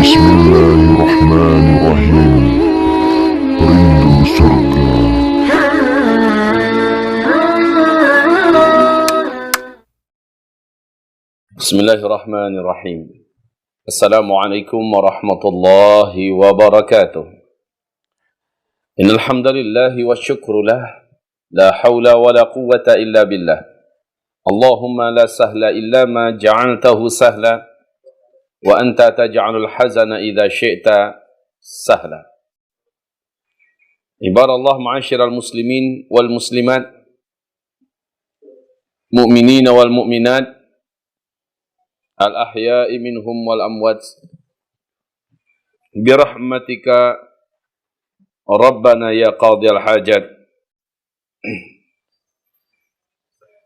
Bismillahirrahmanirrahim. Rindu surga. Bismillahirrahmanirrahim. Assalamualaikum warahmatullahi wabarakatuh. Innal hamdalillahi wa syukru lah. La haula wa la quwwata illa billah. Allahumma la sahla illa ma ja'altahu sahla. Wa anta taj'alul hazana idza syi'ta sahla. Ibadallah ma'asyiral muslimin wal muslimat, mu'minina wal mu'minat, al-ahya'i minhum wal amwat, birahmatika Rabbana ya qadiyal hajat.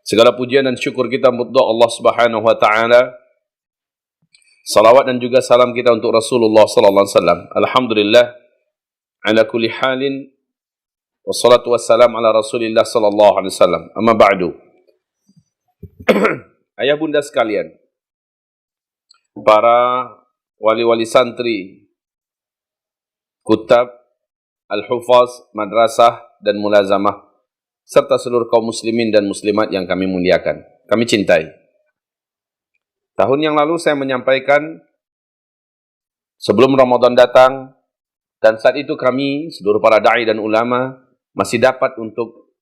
Segala pujian dan syukur kita untuk Allah Subhanahu wa taala. Salawat dan juga salam kita untuk Rasulullah sallallahu alaihi wasallam. Alhamdulillah ala kulli halin, wassalatu wassalam ala Rasulillah sallallahu alaihi wasallam. Amma ba'du. Ayah bunda sekalian, para wali-wali santri, kutab, al-hufaz, madrasah dan mulazamah, serta seluruh kaum muslimin dan muslimat yang kami muliakan, kami cintai. Tahun yang lalu saya menyampaikan sebelum Ramadan datang, dan saat itu kami, seluruh para da'i dan ulama, masih dapat untuk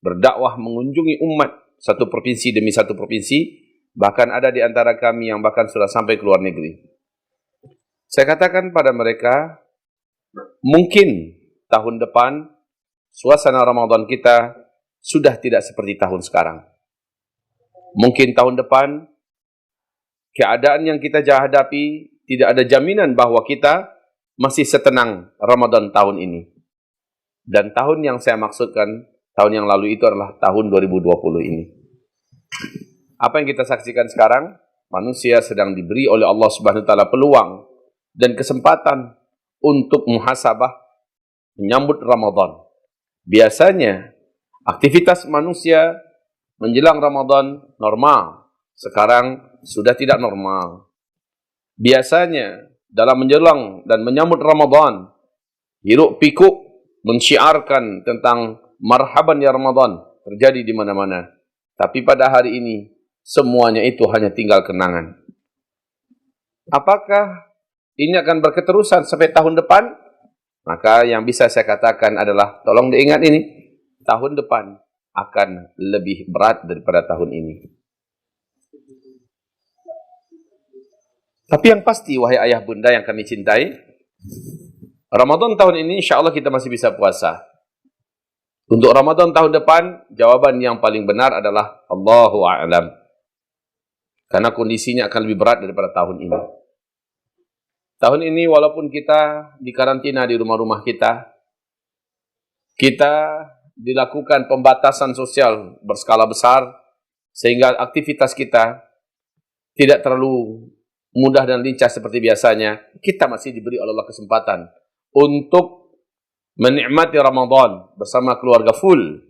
berdakwah mengunjungi umat satu provinsi demi satu provinsi, bahkan ada di antara kami yang bahkan sudah sampai ke luar negeri. Saya katakan pada mereka, mungkin tahun depan suasana Ramadan kita sudah tidak seperti tahun sekarang. Mungkin tahun depan keadaan yang kita hadapi tidak ada jaminan bahwa kita masih setenang Ramadan tahun ini. Dan tahun yang saya maksudkan, tahun yang lalu itu adalah tahun 2020 ini. Apa yang kita saksikan sekarang? Manusia sedang diberi oleh Allah Subhanahu wa taala peluang dan kesempatan untuk muhasabah menyambut Ramadan. Biasanya aktivitas manusia menjelang Ramadan normal. Sekarang sudah tidak normal. Biasanya dalam menjelang dan menyambut Ramadan, hiruk pikuk mensyiarkan tentang marhaban ya Ramadan terjadi di mana-mana. Tapi pada hari ini semuanya itu hanya tinggal kenangan. Apakah ini akan berketerusan sampai tahun depan? Maka yang bisa saya katakan adalah, tolong diingat ini, tahun depan akan lebih berat daripada tahun ini. Tapi yang pasti, wahai ayah bunda yang kami cintai, Ramadan tahun ini insya Allah kita masih bisa puasa. Untuk Ramadan tahun depan, jawaban yang paling benar adalah Allahu a'lam. Karena kondisinya akan lebih berat daripada tahun ini. Tahun ini walaupun kita dikarantina di rumah-rumah kita, kita dilakukan pembatasan sosial berskala besar, sehingga aktivitas kita tidak terlalu mudah dan lincah seperti biasanya. Kita masih diberi oleh Allah kesempatan untuk menikmati Ramadan bersama keluarga full.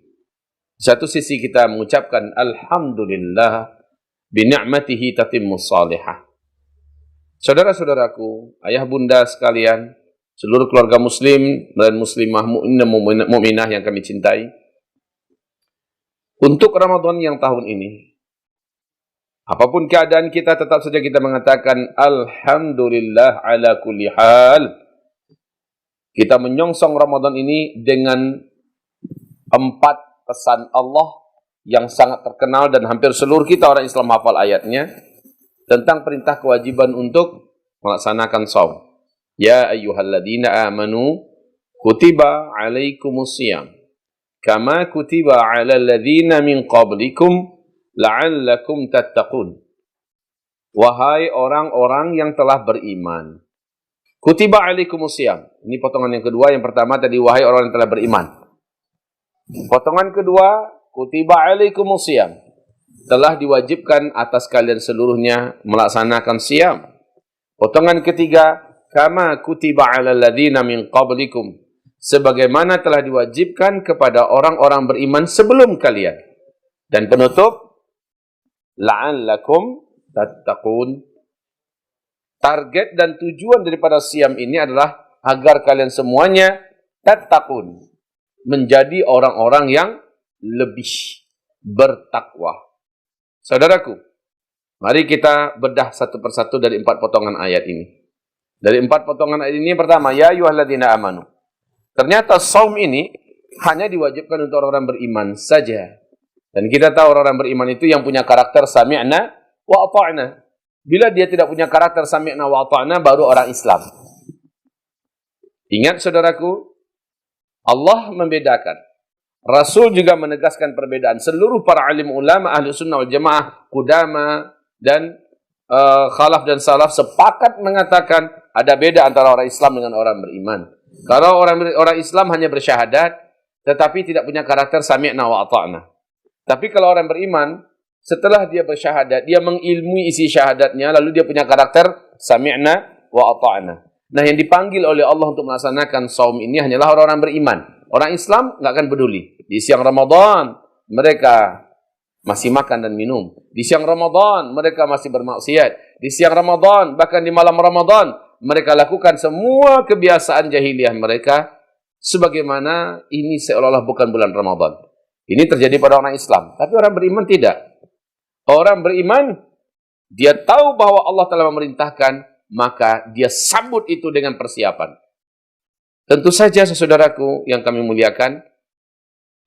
Di satu sisi kita mengucapkan Alhamdulillah bini'matihi tatimmus salihah. Saudara-saudaraku, ayah bunda sekalian, seluruh keluarga muslim dan muslimah mu'minah yang kami cintai, untuk Ramadan yang tahun ini, apapun keadaan kita, tetap saja kita mengatakan Alhamdulillah ala kulli hal. Kita menyongsong Ramadan ini dengan 4 pesan Allah yang sangat terkenal dan hampir seluruh kita orang Islam hafal ayatnya, tentang perintah kewajiban untuk melaksanakan shaum. Ya ayyuhalladzina amanu kutiba alaikumusiyam kama kutiba alal ladzina min qablikum la'allakum tattaqun. Wahai orang-orang yang telah beriman, kutiba alaikumusiyam. Ini potongan yang kedua. Yang pertama tadi wahai orang yang telah beriman. Potongan kedua, kutiba alaikumusiyam, telah diwajibkan atas kalian seluruhnya melaksanakan siam. Potongan ketiga, kama kutiba alal ladzina min qablikum, sebagaimana telah diwajibkan kepada orang-orang beriman sebelum kalian. Dan penutup, la'allakum tattaqun, Target dan tujuan daripada siam ini adalah agar kalian semuanya tattaqun, menjadi orang-orang yang lebih bertakwa. Saudaraku, mari kita bedah satu persatu dari 4 potongan ayat ini. Dari 4 potongan ayat ini, pertama, ya ayyuhalladzina amanu. Ternyata saum ini hanya diwajibkan untuk orang-orang beriman saja. Dan kita tahu orang-orang beriman itu yang punya karakter sami'na wa ata'na. Bila dia tidak punya karakter sami'na wa ata'na, baru orang Islam. Ingat saudaraku, Allah membedakan. Rasul juga menegaskan perbedaan. Seluruh para alim ulama, ahli sunnah wal jamaah, Qudama dan khalaf dan salaf sepakat mengatakan ada beda antara orang Islam dengan orang beriman. Kalau orang Islam hanya bersyahadat, tetapi tidak punya karakter sami'na wa ata'na. Tapi kalau orang beriman, setelah dia bersyahadat, dia mengilmui isi syahadatnya, lalu dia punya karakter sami'na wa ata'na. Nah, yang dipanggil oleh Allah untuk melaksanakan saum ini hanyalah orang-orang beriman. Orang Islam nggak akan peduli. Di siang Ramadan, mereka masih makan dan minum. Di siang Ramadan, mereka masih bermaksiat. Di siang Ramadan, bahkan di malam Ramadan, mereka lakukan semua kebiasaan jahiliyah mereka, sebagaimana ini seolah-olah bukan bulan Ramadan. Ini terjadi pada orang Islam. Tapi orang beriman tidak. Orang beriman, dia tahu bahwa Allah telah memerintahkan, maka dia sambut itu dengan persiapan. Tentu saja, saudaraku yang kami muliakan,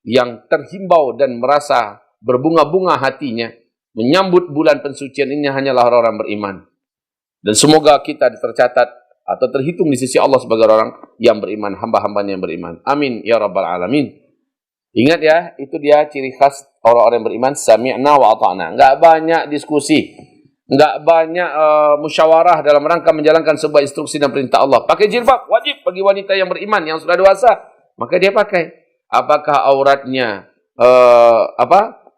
yang terhimbau dan merasa berbunga-bunga hatinya, menyambut bulan pensucian ini hanyalah orang-orang beriman. Dan semoga kita tercatat atau terhitung di sisi Allah sebagai orang yang beriman, hamba-hambanya yang beriman. Amin ya rabbal alamin. Ingat ya, itu dia ciri khas orang-orang yang beriman, sami'na wa ata'na. Enggak banyak diskusi, enggak banyak musyawarah dalam rangka menjalankan sebuah instruksi dan perintah Allah. Pakai jilbab wajib bagi wanita yang beriman yang sudah dewasa, maka dia pakai. Apakah auratnya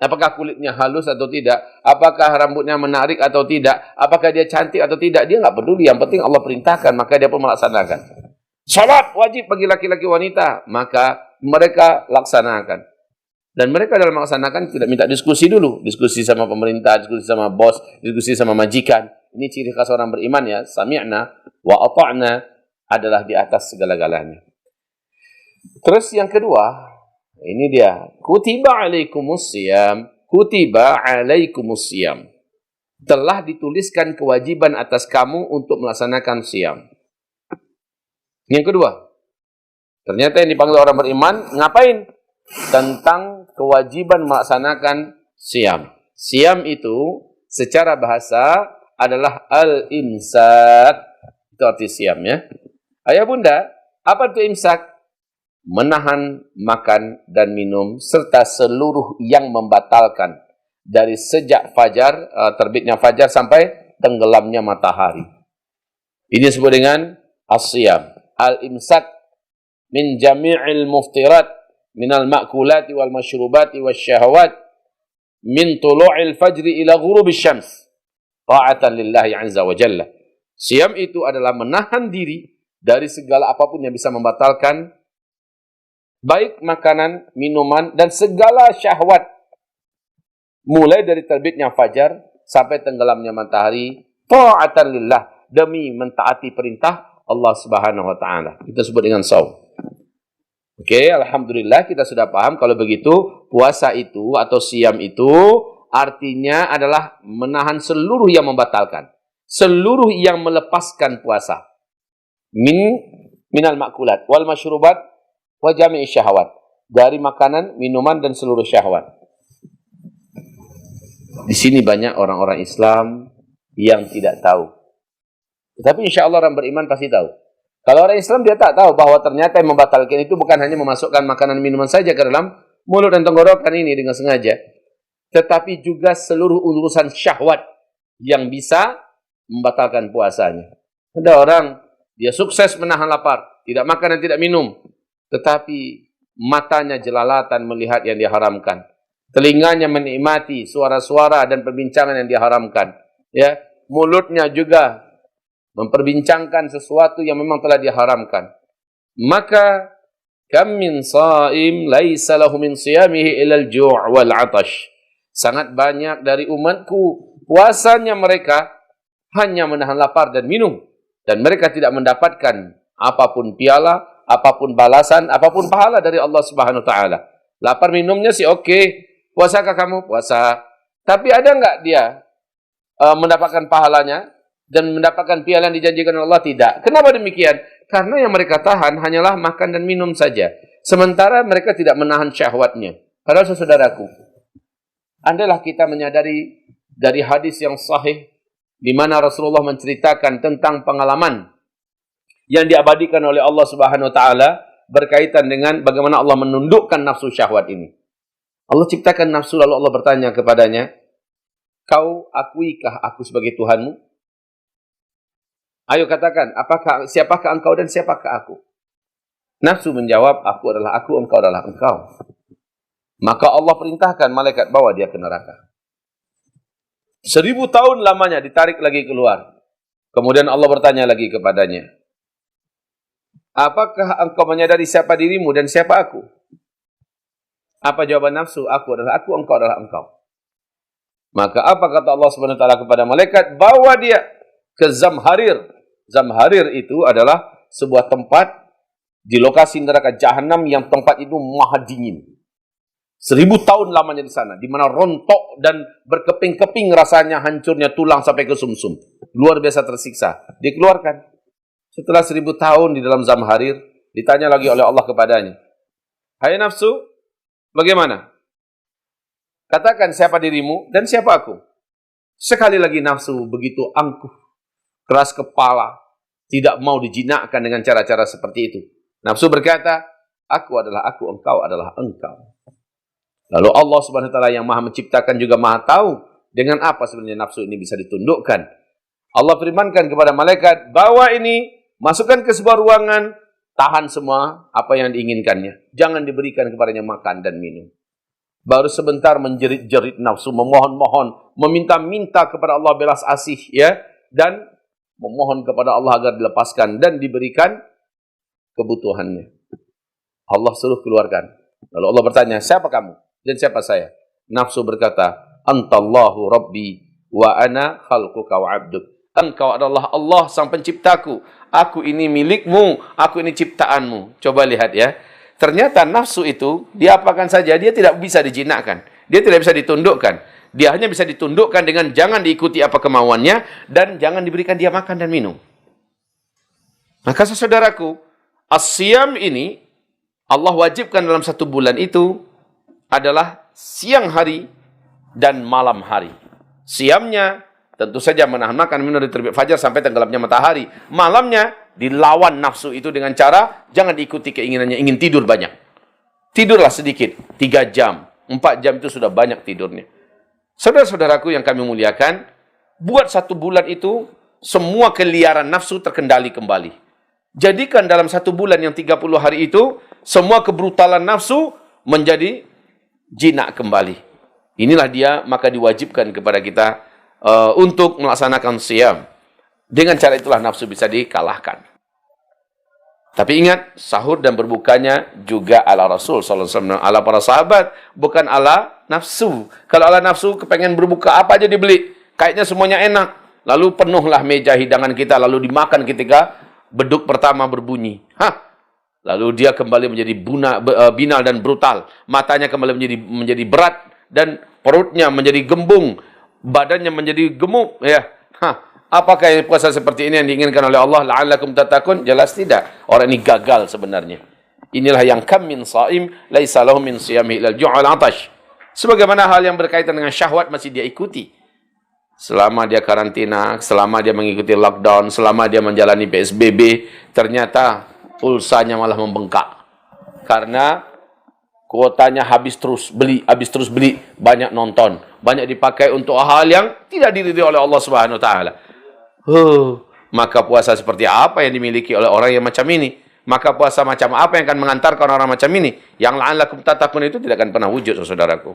apakah kulitnya halus atau tidak, apakah rambutnya menarik atau tidak, apakah dia cantik atau tidak, dia enggak peduli. Yang penting Allah perintahkan, maka dia pun melaksanakan. Salat wajib bagi laki-laki wanita, maka mereka laksanakan. Dan mereka dalam melaksanakan tidak minta diskusi dulu. Diskusi sama pemerintah, diskusi sama bos, diskusi sama majikan. Ini ciri khas orang beriman ya. Sami'na wa ata'na adalah di atas segala-galanya. Terus yang kedua, ini dia. Kutiba alaikumusiyam. Kutiba alaikumusiyam. Telah dituliskan kewajiban atas kamu untuk melaksanakan siam. Yang kedua, ternyata yang dipanggil orang beriman, ngapain? Tentang kewajiban melaksanakan siam. Siam itu secara bahasa adalah al-imsak. Itu arti siam ya. Ayah bunda, apa itu imsak? Menahan makan dan minum serta seluruh yang membatalkan dari sejak fajar, terbitnya fajar sampai tenggelamnya matahari. Ini disebut dengan as-siyam. Al-imsak min jami'il muftirat minal ma'kulati wal masyrubati wasyahawat min tulu'il fajri ila ghurubis syams ta'atan lillahi azza wa jalla. Siam itu adalah menahan diri dari segala apapun yang bisa membatalkan baik makanan, minuman dan segala syahwat mulai dari terbitnya fajar sampai tenggelamnya matahari ta'atan lillah, demi mentaati perintah Allah Subhanahu wa taala. Kita sebut dengan saum. Oke, alhamdulillah kita sudah paham kalau begitu puasa itu atau siam itu artinya adalah menahan seluruh yang membatalkan, seluruh yang melepaskan puasa. Minal makulat wal masyrubat wa jami'i syahwat, dari makanan, minuman dan seluruh syahwat. Di sini banyak orang-orang Islam yang tidak tahu. Tetapi insya Allah orang beriman pasti tahu. Kalau orang Islam dia tak tahu bahwa ternyata yang membatalkan itu bukan hanya memasukkan makanan minuman saja ke dalam mulut dan tenggorokan ini dengan sengaja, tetapi juga seluruh urusan syahwat yang bisa membatalkan puasanya. Ada orang dia sukses menahan lapar, tidak makan dan tidak minum, tetapi matanya jelalatan melihat yang diharamkan, telinganya menikmati suara-suara dan perbincangan yang diharamkan, ya, mulutnya juga memperbincangkan sesuatu yang memang telah diharamkan. Maka kam min shaim laisa lahu min siyamihi illa al-ju' wal 'atash. Sangat banyak dari umatku puasanya mereka hanya menahan lapar dan minum. Dan mereka tidak mendapatkan apapun piala, apapun balasan, apapun pahala dari Allah Subhanahu wa taala. Lapar minumnya sih oke. Puasakah kamu? Puasa. Tapi ada enggak dia mendapatkan pahalanya dan mendapatkan piala yang dijanjikan Allah? Tidak. Kenapa demikian? Karena yang mereka tahan hanyalah makan dan minum saja. Sementara mereka tidak menahan syahwatnya. Padahal saudaraku, andailah kita menyadari dari hadis yang sahih di mana Rasulullah menceritakan tentang pengalaman yang diabadikan oleh Allah Subhanahu wa taala berkaitan dengan bagaimana Allah menundukkan nafsu syahwat ini. Allah ciptakan nafsu lalu Allah bertanya kepadanya, "Kau akuikah aku sebagai Tuhanmu?" Ayo katakan, siapakah engkau dan siapakah aku? Nafsu menjawab, aku adalah aku, engkau adalah engkau. Maka Allah perintahkan malaikat bawa dia ke neraka. 1000 tahun lamanya ditarik lagi keluar. Kemudian Allah bertanya lagi kepadanya, apakah engkau menyadari siapa dirimu dan siapa aku? Apa jawaban nafsu? Aku adalah aku, engkau adalah engkau. Maka apa kata Allah Subhanahu wa taala kepada malaikat? Bawa dia ke Zamharir. Zamharir itu adalah sebuah tempat di lokasi neraka Jahanam yang tempat itu maha dingin. 1000 tahun lamanya di sana, di mana rontok dan berkeping-keping rasanya, hancurnya tulang sampai ke sumsum. Luar biasa tersiksa. Dikeluarkan. Setelah 1000 tahun di dalam Zamharir, ditanya lagi oleh Allah kepadanya, hai nafsu, bagaimana? Katakan siapa dirimu dan siapa aku? Sekali lagi nafsu begitu angkuh, keras kepala, tidak mau dijinakkan dengan cara-cara seperti itu. Nafsu berkata, aku adalah aku, engkau adalah engkau. Lalu Allah Subhanahu wa taala yang Maha menciptakan juga Maha tahu dengan apa sebenarnya nafsu ini bisa ditundukkan. Allah firmankan kepada malaikat, bawa ini, masukkan ke sebuah ruangan, tahan semua apa yang diinginkannya. Jangan diberikan kepadanya makan dan minum. Baru sebentar menjerit-jerit nafsu, memohon-mohon, meminta-minta kepada Allah belas asih, ya, dan memohon kepada Allah agar dilepaskan dan diberikan kebutuhannya. Allah suruh keluarkan. Lalu Allah bertanya, siapa kamu dan siapa saya? Nafsu berkata, antallahu rabbi wa ana khalquka wa abduk. Engkau adalah Allah sang penciptaku. Aku ini milikmu, aku ini ciptaanmu. Coba lihat ya. Ternyata nafsu itu diapakan saja, dia tidak bisa dijinakkan. Dia tidak bisa ditundukkan. Dia hanya bisa ditundukkan dengan jangan diikuti apa kemauannya dan jangan diberikan dia makan dan minum. Maka saudaraku, as-siyam ini Allah wajibkan dalam 1 bulan itu adalah siang hari dan malam hari. Siamnya tentu saja menahan makan minum dari terbit fajar sampai tenggelamnya matahari. Malamnya dilawan nafsu itu dengan cara jangan diikuti keinginannya, ingin tidur banyak. Tidurlah sedikit, 3 jam, 4 jam itu sudah banyak tidurnya. Saudara-saudaraku yang kami muliakan, buat 1 bulan itu semua keliaran nafsu terkendali kembali. Jadikan dalam 1 bulan yang 30 hari itu semua kebrutalan nafsu menjadi jinak kembali. Inilah dia, maka diwajibkan kepada kita untuk melaksanakan siyam. Dengan cara itulah nafsu bisa dikalahkan. Tapi ingat, sahur dan berbukanya juga ala Rasul SAW, ala para sahabat, bukan ala nafsu. Kalau ala nafsu, kepengen berbuka apa aja dibeli. Kayaknya semuanya enak. Lalu penuhlah meja hidangan kita, lalu dimakan ketika beduk pertama berbunyi. Lalu dia kembali menjadi binal dan brutal. Matanya kembali menjadi berat dan perutnya menjadi gembung, badannya menjadi gemuk. Ya, apakah puasa seperti ini yang diinginkan oleh Allah? La'allakum tattaqun? Jelas tidak. Orang ini gagal sebenarnya. Inilah yang kam min shaim laisa lahu min siyamihi illa al-ju'al 'atash. Sebagaimana hal yang berkaitan dengan syahwat masih dia ikuti. Selama dia karantina, selama dia mengikuti lockdown, selama dia menjalani PSBB, ternyata pulsanya malah membengkak. Karena kuotanya habis terus beli, banyak nonton, banyak dipakai untuk hal yang tidak diridhoi oleh Allah Subhanahu wa taala. Maka puasa seperti apa yang dimiliki oleh orang yang macam ini? Maka puasa macam apa yang akan mengantarkan orang macam ini? Yang la'allakum tattaqun itu tidak akan pernah wujud, saudaraku.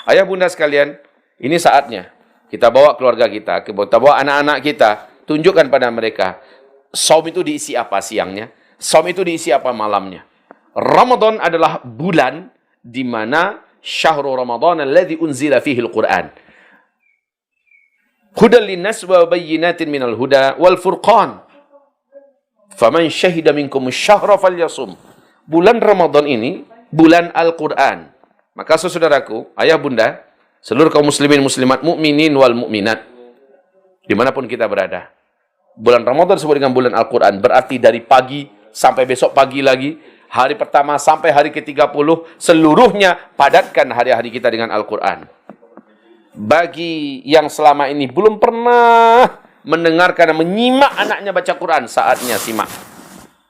Ayah bunda sekalian, ini saatnya kita bawa keluarga kita, kita bawa anak-anak kita, tunjukkan pada mereka, saum itu diisi apa siangnya, saum itu diisi apa malamnya. Ramadan adalah bulan di mana syahrul Ramadan alladzi unzila fihi al-Qur'an. Hudal linnas wa bayyinatin minal huda wal furqan. Faman syahida minkum syahra falyasum. Bulan Ramadan ini bulan Al-Qur'an. Maka saudaraku, ayah bunda, seluruh kaum muslimin muslimat, mukminin wal mukminat, dimanapun kita berada, bulan Ramadan disebut dengan bulan Al-Quran. Berarti dari pagi sampai besok pagi lagi, hari pertama sampai hari ke-30, seluruhnya padatkan hari-hari kita dengan Al-Quran. Bagi yang selama ini belum pernah mendengarkan dan menyimak anaknya baca Quran, saatnya simak.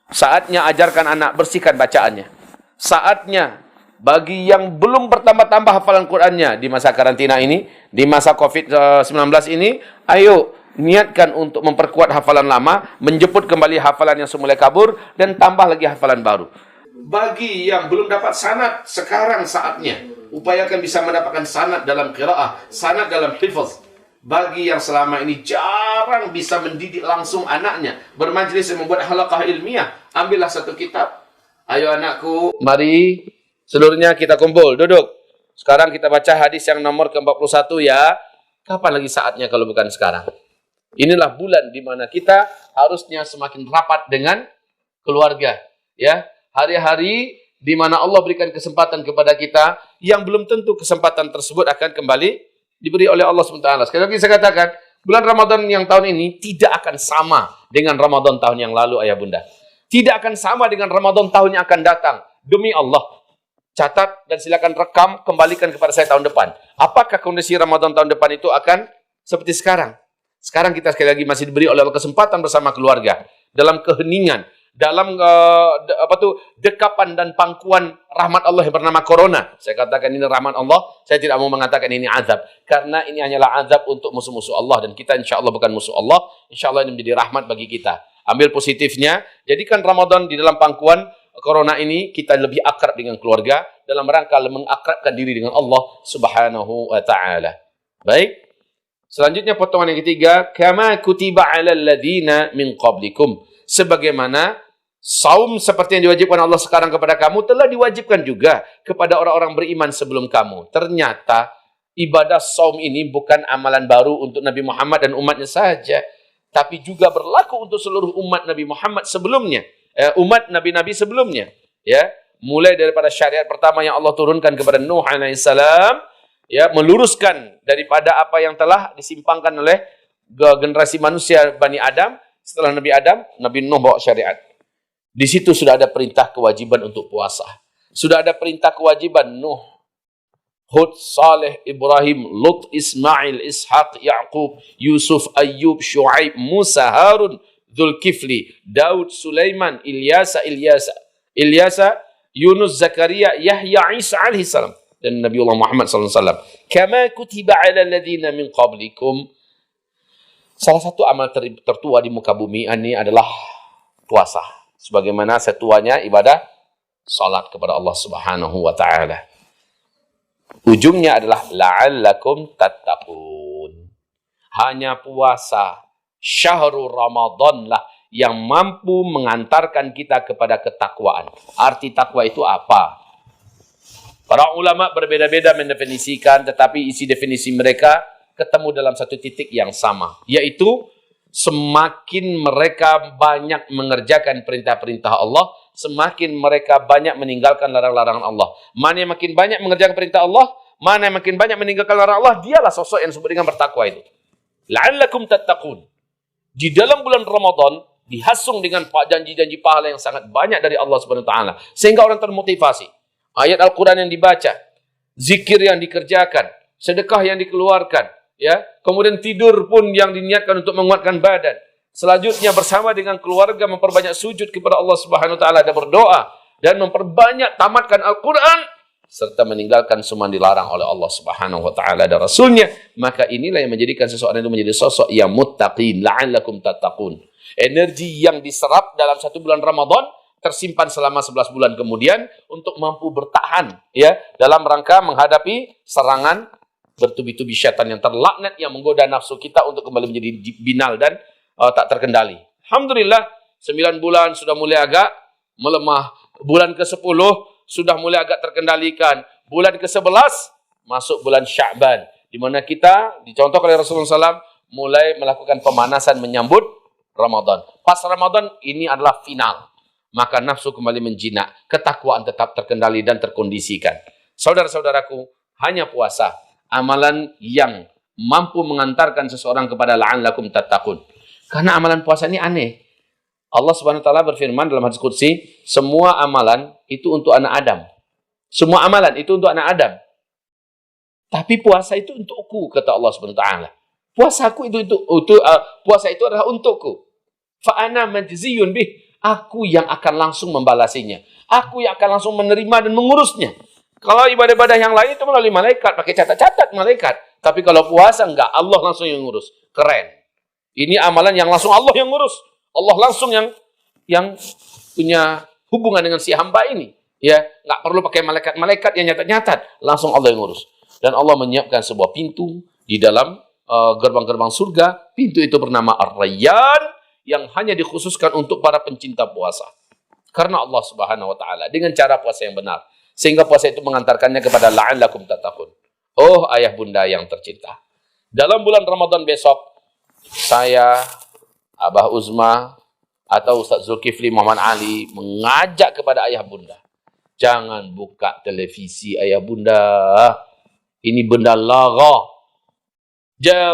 Saatnya ajarkan anak, bersihkan bacaannya. Saatnya bagi yang belum bertambah-tambah hafalan Qurannya di masa karantina ini, di masa COVID-19 ini, ayo niatkan untuk memperkuat hafalan lama, menjemput kembali hafalan yang semula kabur, dan tambah lagi hafalan baru. Bagi yang belum dapat sanad, sekarang saatnya. Upayakan bisa mendapatkan sanad dalam qiraah, sanad dalam hifz. Bagi yang selama ini jarang bisa mendidik langsung anaknya, bermajlis dan membuat halaqah ilmiah, ambillah satu kitab. Ayo anakku, mari seluruhnya kita kumpul, duduk. Sekarang kita baca hadis yang nomor ke-41 ya. Kapan lagi saatnya kalau bukan sekarang? Inilah bulan di mana kita harusnya semakin rapat dengan keluarga, ya. Hari-hari di mana Allah berikan kesempatan kepada kita yang belum tentu kesempatan tersebut akan kembali diberi oleh Allah SWT. Sekali lagi saya katakan, bulan Ramadan yang tahun ini tidak akan sama dengan Ramadan tahun yang lalu, ayah bunda. Tidak akan sama dengan Ramadan tahun yang akan datang. Demi Allah, catat dan silakan rekam, kembalikan kepada saya tahun depan. Apakah kondisi Ramadan tahun depan itu akan seperti sekarang? Sekarang kita sekali lagi masih diberi oleh Allah kesempatan bersama keluarga dalam keheningan, dalam dekapan dan pangkuan rahmat Allah yang bernama Corona. Saya katakan ini rahmat Allah, saya tidak mau mengatakan ini azab, karena ini hanyalah azab untuk musuh-musuh Allah, dan kita insya Allah bukan musuh Allah. Insya Allah ini menjadi rahmat bagi kita. Ambil positifnya, jadikan Ramadan di dalam pangkuan Corona ini kita lebih akrab dengan keluarga dalam rangka mengakrabkan diri dengan Allah Subhanahu wa taala. Baik. Selanjutnya potongan yang ketiga, kama kutiba 'alal ladzina min qablikum. Sebagaimana saum seperti yang diwajibkan Allah sekarang kepada kamu telah diwajibkan juga kepada orang-orang beriman sebelum kamu. Ternyata ibadah saum ini bukan amalan baru untuk Nabi Muhammad dan umatnya saja, tapi juga berlaku untuk seluruh umat Nabi Muhammad sebelumnya, umat nabi-nabi sebelumnya, ya. Mulai daripada syariat pertama yang Allah turunkan kepada Nuh alaihissalam, ya, meluruskan daripada apa yang telah disimpangkan oleh generasi manusia Bani Adam. Setelah Nabi Adam, Nabi Nuh bawa syariat. Di situ sudah ada perintah kewajiban untuk puasa. Sudah ada perintah kewajiban Nuh, Hud, Saleh, Ibrahim, Lut, Ismail, Ishaq, Yaqub, Yusuf, Ayyub, Shu'aib, Musa, Harun, Dzulkifli, Daud, Sulaiman, Ilyasa, Yunus, Zakaria, Yahya, Isa alaihi salam, dan Nabiullah Muhammad sallallahu alaihi wasallam. Kama kutiba 'alal ladzina min qablikum. Salah satu amal tertua di muka bumi ini adalah puasa. Sebagaimana setuanya ibadah salat kepada Allah Subhanahu wa taala. Ujungnya adalah la'allakum tattaqun. Hanya puasa syahrul Ramadan lah yang mampu mengantarkan kita kepada ketakwaan. Arti takwa itu apa? Para ulama berbeda-beda mendefinisikan, tetapi isi definisi mereka ketemu dalam satu titik yang sama, yaitu semakin mereka banyak mengerjakan perintah-perintah Allah, semakin mereka banyak meninggalkan larang-larangan Allah. Mana yang makin banyak mengerjakan perintah Allah, mana yang makin banyak meninggalkan larangan Allah, dialah sosok yang disebut dengan bertakwa itu. La'allakum tattaqun. Di dalam bulan Ramadan dihasung dengan janji-janji pahala yang sangat banyak dari Allah Subhanahu wa taala, sehingga orang termotivasi. Ayat Al-Qur'an yang dibaca, zikir yang dikerjakan, sedekah yang dikeluarkan, ya, kemudian tidur pun yang diniatkan untuk menguatkan badan. Selanjutnya bersama dengan keluarga memperbanyak sujud kepada Allah Subhanahu wa taala dan berdoa, dan memperbanyak tamatkan Al-Qur'an serta meninggalkan semua yang dilarang oleh Allah Subhanahu wa taala dan Rasulnya. Maka inilah yang menjadikan seseorang itu menjadi sosok yang muttaqin, la'allakum tattaqun. Energi yang diserap dalam satu bulan Ramadan tersimpan selama 11 bulan kemudian untuk mampu bertahan, ya, dalam rangka menghadapi serangan bertubi-tubi syaitan yang terlaknat yang menggoda nafsu kita untuk kembali menjadi binal dan tak terkendali. Alhamdulillah, 9 bulan sudah mulai agak melemah. Bulan ke-10 sudah mulai agak terkendalikan. Bulan ke-11 masuk bulan Sya'ban, di mana kita dicontohkan oleh Rasulullah SAW mulai melakukan pemanasan menyambut Ramadan. Pas Ramadan ini adalah final. Maka nafsu kembali menjinak, ketakwaan tetap terkendali dan terkondisikan. Saudara-saudaraku, hanya puasa, amalan yang mampu mengantarkan seseorang kepada la'allakum tattaqun. Karena amalan puasa ini aneh. Allah Subhanahu wa taala berfirman dalam hadis qudsi, semua amalan itu untuk anak Adam. Semua amalan itu untuk anak Adam. Tapi puasa itu untukku, kata Allah Subhanahu wa taala. Puasa itu adalah untukku. Fa ana majziyun bih. Aku yang akan langsung membalasinya. Aku yang akan langsung menerima dan mengurusnya. Kalau ibadah-ibadah yang lain itu melalui malaikat, pakai catat-catat malaikat. Tapi kalau puasa enggak, Allah langsung yang ngurus. Keren. Ini amalan yang langsung Allah yang ngurus. Allah langsung yang punya hubungan dengan si hamba ini. Ya, enggak perlu pakai malaikat-malaikat yang nyatat-nyatat. Langsung Allah yang ngurus. Dan Allah menyiapkan sebuah pintu di dalam gerbang-gerbang surga. Pintu itu bernama Ar-Rayyan, yang hanya dikhususkan untuk para pencinta puasa. Karena Allah Subhanahu wa taala dengan cara puasa yang benar. Sehingga puasa itu mengantarkannya kepada la'allakum tattaqun. Oh ayah bunda yang tercinta. Dalam bulan Ramadan besok, saya, Abah Uzma, atau Ustaz Zulkifli Muhammad Ali mengajak kepada ayah bunda. Jangan buka televisi ayah bunda. Ini benda lagha.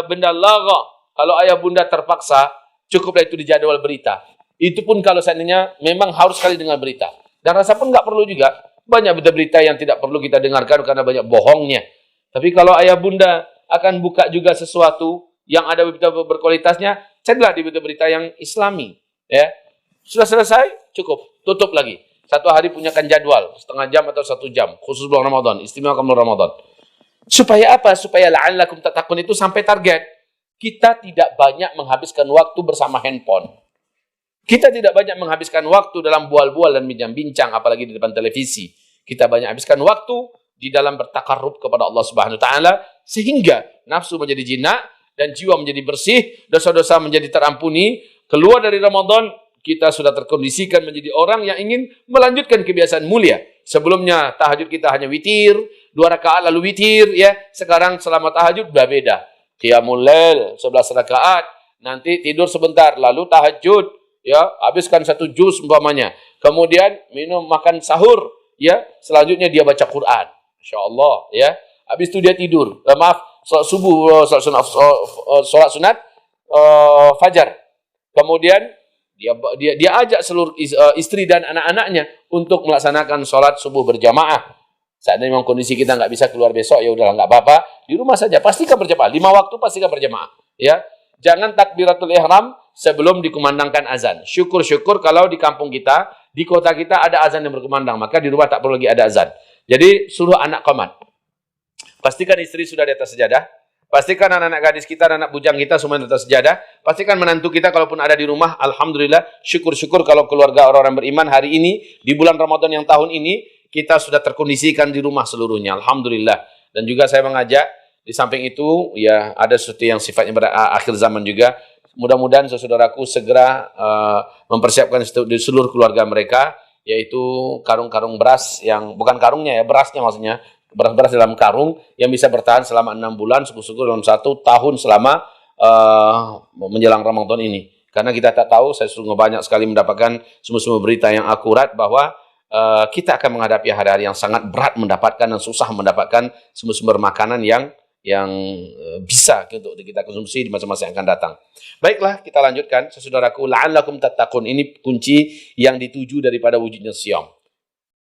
Benda lagha. Kalau ayah bunda terpaksa, cukuplah itu di jadwal berita. Itu pun kalau seandainya memang harus sekali dengar berita. Dan rasa pun nggak perlu juga. Banyak berita-berita yang tidak perlu kita dengarkan karena banyak bohongnya. Tapi kalau ayah bunda akan buka juga sesuatu yang ada berita berkualitasnya, carilah di berita-berita yang islami. Ya, sudah selesai, cukup. Tutup lagi. Satu hari punyakan jadwal, setengah jam atau 1 jam. Khusus bulan Ramadan, istimewa bulan Ramadan. Supaya apa? Supaya la'allakum tattaqun itu sampai target. Kita tidak banyak menghabiskan waktu bersama handphone. Kita tidak banyak menghabiskan waktu dalam bual-bual dan bincang-bincang, apalagi di depan televisi. Kita banyak habiskan waktu di dalam bertakarrub kepada Allah Subhanahu wa taala, sehingga nafsu menjadi jinak dan jiwa menjadi bersih, dosa-dosa menjadi terampuni. Keluar dari Ramadan, kita sudah terkondisikan menjadi orang yang ingin melanjutkan kebiasaan mulia. Sebelumnya tahajud kita hanya witir, 2 rakaat lalu witir, ya. Sekarang selama tahajud sudah beda. Qiyamul Lail 11 rakaat, nanti tidur sebentar, lalu tahajud, ya, habiskan 1 juz umpamanya. Kemudian minum makan sahur, ya, selanjutnya dia baca Quran. Insyaallah, ya. Habis itu dia tidur. Salat subuh, salat sunat fajar. Kemudian dia ajak seluruh istri dan anak-anaknya untuk melaksanakan salat subuh berjamaah. Seandainya memang kondisi kita nggak bisa keluar besok, ya udahlah nggak apa-apa, di rumah saja. Pastikan berjamaah. 5 waktu pastikan berjamaah. Ya, jangan takbiratul ihram sebelum dikumandangkan azan. Syukur-syukur kalau di kampung kita, di kota kita ada azan yang berkumandang, maka di rumah tak perlu lagi ada azan. Jadi suruh anak qomat. Pastikan istri sudah di atas sejadah. Pastikan anak-anak gadis kita, anak bujang kita semua di atas sejadah. Pastikan menantu kita kalaupun ada di rumah, alhamdulillah, syukur-syukur kalau keluarga orang-orang beriman hari ini, di bulan Ramadan yang tahun ini, kita sudah terkondisikan di rumah seluruhnya, alhamdulillah. Dan juga saya mengajak, di samping itu, ya ada sesuatu yang sifatnya akhir zaman juga. Mudah-mudahan saudaraku segera mempersiapkan di seluruh keluarga mereka, yaitu karung-karung beras yang, bukan karungnya ya, berasnya maksudnya, beras-beras dalam karung yang bisa bertahan selama 6 bulan, syukur-syukur dalam 1 tahun selama menjelang Ramadan ini. Karena kita tak tahu, saya sungguh banyak sekali mendapatkan semua berita yang akurat bahwa kita akan menghadapi hari-hari yang sangat berat mendapatkan dan susah mendapatkan sumber-sumber makanan yang bisa untuk kita konsumsi di masa-masa yang akan datang. Baiklah, kita lanjutkan. Saudaraku, la'allakum tattaqun. Ini kunci yang dituju daripada wujudnya siam.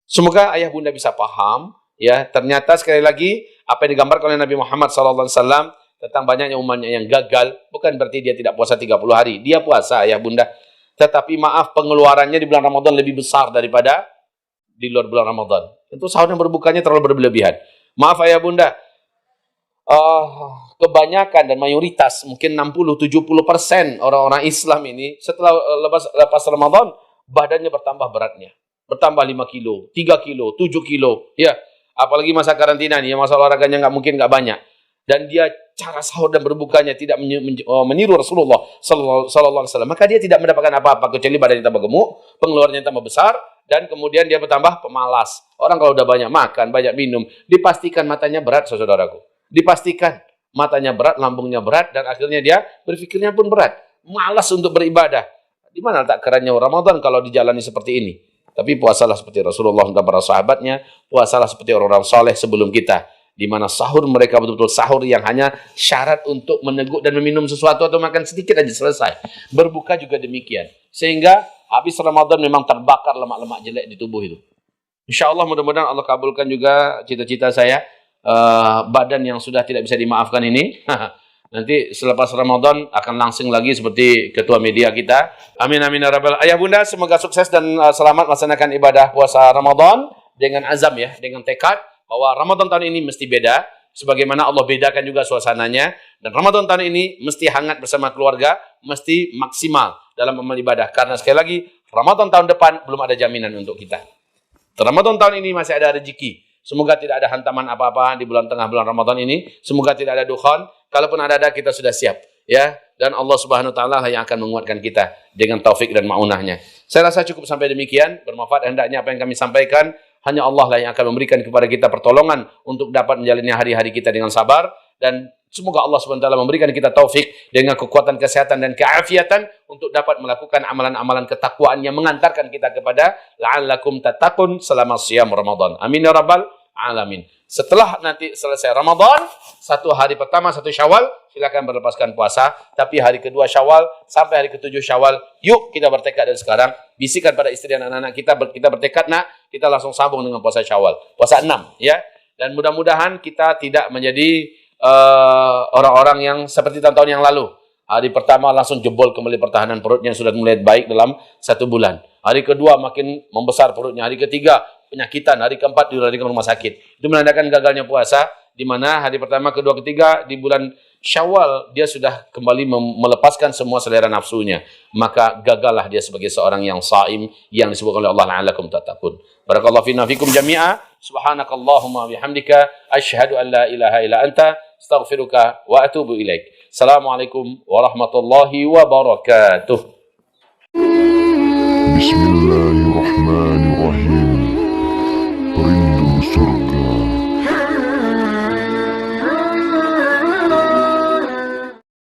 Semoga ayah bunda bisa paham. Ya, ternyata sekali lagi apa yang digambarkan oleh Nabi Muhammad SAW tentang banyaknya umatnya yang gagal, bukan berarti dia tidak puasa 30 hari. Dia puasa, ayah bunda. Tetapi maaf, pengeluarannya di bulan Ramadan lebih besar daripada di luar bulan Ramadan. Itu sahur yang berbukanya terlalu berlebihan. Maaf ayah bunda, kebanyakan dan mayoritas, mungkin 60-70% orang-orang Islam ini setelah lepas Ramadan, badannya bertambah beratnya. Bertambah 5 kilo, 3 kilo, 7 kilo. Ya, apalagi masa karantina nih, masa olahraganya nggak banyak. Dan dia cara sahur dan berbukanya tidak meniru Rasulullah Sallallahu Alaihi Wasallam. Maka dia tidak mendapatkan apa-apa kecuali badannya tambah gemuk, pengeluarannya tambah besar, dan kemudian dia bertambah pemalas. Orang kalau udah banyak makan, banyak minum, dipastikan matanya berat, saudaraku. Dipastikan matanya berat, lambungnya berat, dan akhirnya dia berpikirnya pun berat. Malas untuk beribadah. Di mana tak kerannya Ramadan kalau dijalani seperti ini? Tapi puasalah seperti Rasulullah dan para sahabatnya, puasalah seperti orang-orang soleh sebelum kita, di mana sahur mereka betul-betul sahur yang hanya syarat untuk meneguk dan meminum sesuatu atau makan sedikit aja selesai. Berbuka juga demikian. Sehingga habis Ramadan memang terbakar lemak-lemak jelek di tubuh itu. Insya Allah mudah-mudahan Allah kabulkan juga cita-cita saya. Badan yang sudah tidak bisa dimaafkan ini nanti selepas Ramadan akan langsing lagi seperti ketua media kita. Amin amin ya rabbal. Ayah bunda semoga sukses dan selamat melaksanakan ibadah puasa Ramadan dengan azam ya, dengan tekad bahwa Ramadan tahun ini mesti beda sebagaimana Allah bedakan juga suasananya, dan Ramadan tahun ini mesti hangat bersama keluarga, mesti maksimal dalam amal ibadah, karena sekali lagi Ramadan tahun depan belum ada jaminan untuk kita. Ramadan tahun ini masih ada rezeki. Semoga tidak ada hantaman apa-apa di tengah bulan Ramadan ini. Semoga tidak ada dukhan. Kalaupun ada kita sudah siap, ya. Dan Allah Subhanahu wa taala yang akan menguatkan kita dengan taufik dan maunahnya. Saya rasa cukup sampai demikian. Bermanfaat hendaknya apa yang kami sampaikan. Hanya Allah lah yang akan memberikan kepada kita pertolongan untuk dapat menjalani hari-hari kita dengan sabar, dan semoga Allah Subhanahu wa taala memberikan kita taufik dengan kekuatan kesehatan dan keafiatan untuk dapat melakukan amalan-amalan ketakwaan yang mengantarkan kita kepada la'allakum tattaqun selama siyam Ramadan. Amin ya rabbal alamin. Setelah nanti selesai Ramadan, 1 hari pertama 1 Syawal, silakan berlepaskan puasa. Tapi hari kedua Syawal sampai hari ke-7 Syawal, yuk kita bertekad dari sekarang. Bisikan pada istri dan anak-anak kita bertekad, nak, kita langsung sambung dengan puasa Syawal. Puasa 6, ya. Dan mudah-mudahan kita tidak menjadi orang-orang yang seperti tahun-tahun yang lalu. Hari pertama langsung jebol kembali pertahanan perutnya sudah mulai baik dalam 1 bulan. Hari kedua makin membesar perutnya. Hari ketiga penyakitan. Hari keempat dilarikan ke rumah sakit. Itu menandakan gagalnya puasa. Di mana hari pertama, kedua, ketiga di bulan Syawal dia sudah kembali melepaskan semua selera nafsunya. Maka gagallah dia sebagai seorang yang saim yang disebut oleh Allah la'allakum tattaqun. Barakallahu fina fikum jami'a. Subhanakallahumma bihamdika asyhadu an la ilaha illa anta astaghfiruka wa atubu ilaik. Assalamualaikum warahmatullahi wabarakatuh. Bismillahirrahmanirrahim. Rindu surga.